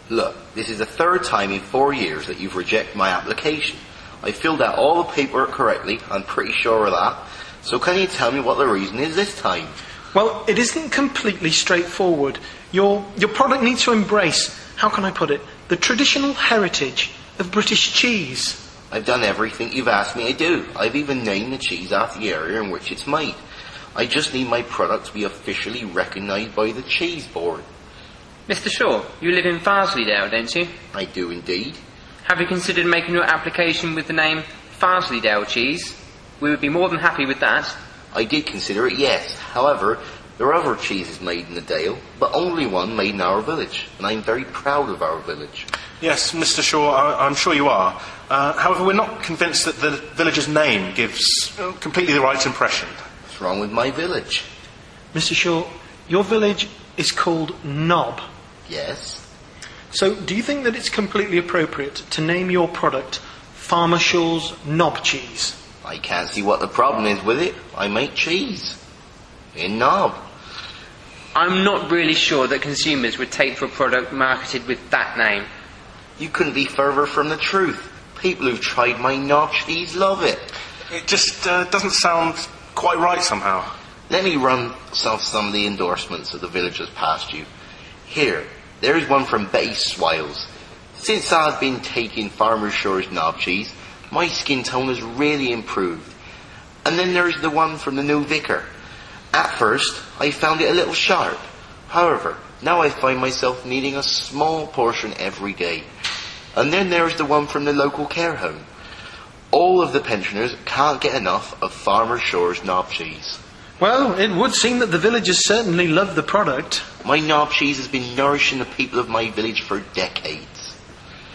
Look, this is the third time in 4 years that you've rejected my application. I filled out all the paperwork correctly, I'm pretty sure of that. So can you tell me what the reason is this time? Well, it isn't completely straightforward. Your product needs to embrace, how can I put it, the traditional heritage of British cheese. I've done everything you've asked me to do. I've even named the cheese after the area in which it's made. I just need my product to be officially recognised by the cheese board. Mr. Shaw, you live in Farsleydale, don't you? I do indeed. Have you considered making your application with the name Farsleydale cheese? We would be more than happy with that. I did consider it, yes. However, there are other cheeses made in the Dale, but only one made in our village, and I'm very proud of our village. Yes, Mr. Shaw, I'm sure you are. However, we're not convinced that the village's name gives completely the right impression. What's wrong with my village? Mr. Shaw, your village is called Knob. Yes. So do you think that it's completely appropriate to name your product Farmer Shaw's Knob Cheese? I can't see what the problem is with it. I make cheese. In Knob. I'm not really sure that consumers would take to a product marketed with that name. You couldn't be further from the truth. People who've tried my Knob cheese love it. It just doesn't sound quite right somehow. Let me run off some of the endorsements that the village has passed you. Here, there's one from Betty Swiles. Since I've been taking Farmer Shaw's Knob cheese, my skin tone has really improved. And then there's the one from the new vicar. At first, I found it a little sharp. However, now I find myself needing a small portion every day. And then there's the one from the local care home. All of the pensioners can't get enough of Farmer Shaw's Knob cheese. Well, it would seem that the villagers certainly love the product. My Knob cheese has been nourishing the people of my village for decades.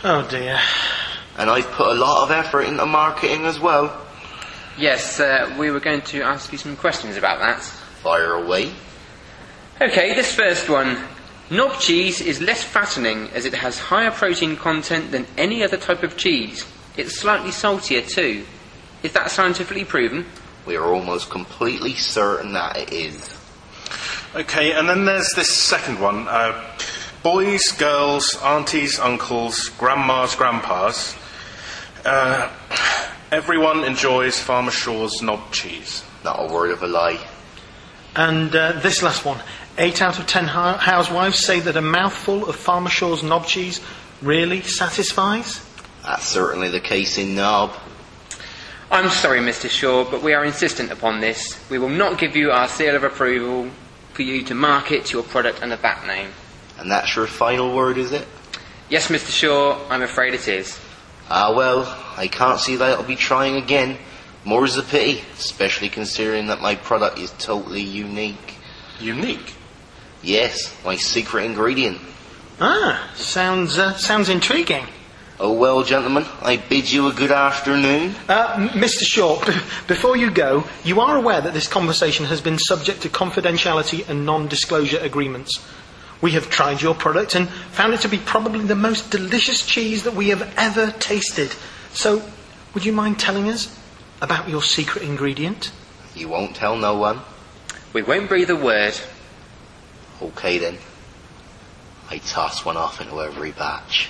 Oh dear. And I've put a lot of effort into marketing as well. Yes, we were going to ask you some questions about that. Fire away. Okay, this first one. Knob cheese is less fattening as it has higher protein content than any other type of cheese. It's slightly saltier too. Is that scientifically proven? We are almost completely certain that it is. Okay, and then there's this second one. Boys, girls, aunties, uncles, grandmas, grandpas. Everyone enjoys Farmer Shaw's Knob cheese. Not a word of a lie. And this last one. 8 out of 10 housewives say that a mouthful of Farmer Shaw's Knob cheese really satisfies. That's certainly the case in Knob. I'm sorry, Mr. Shaw, but we are insistent upon this. We will not give you our seal of approval for you to market your product under that name. And that's your final word, is it? Yes, Mr. Shaw, I'm afraid it is. Ah, well, I can't see that I'll be trying again. More's the pity, especially considering that my product is totally unique. Unique? Yes, my secret ingredient. Ah, sounds intriguing. Oh well, gentlemen, I bid you a good afternoon. Mr. Shaw, before you go, you are aware that this conversation has been subject to confidentiality and non-disclosure agreements. We have tried your product and found it to be probably the most delicious cheese that we have ever tasted. So, would you mind telling us about your secret ingredient? You won't tell no one? We won't breathe a word. Okay then. I toss one off into every batch.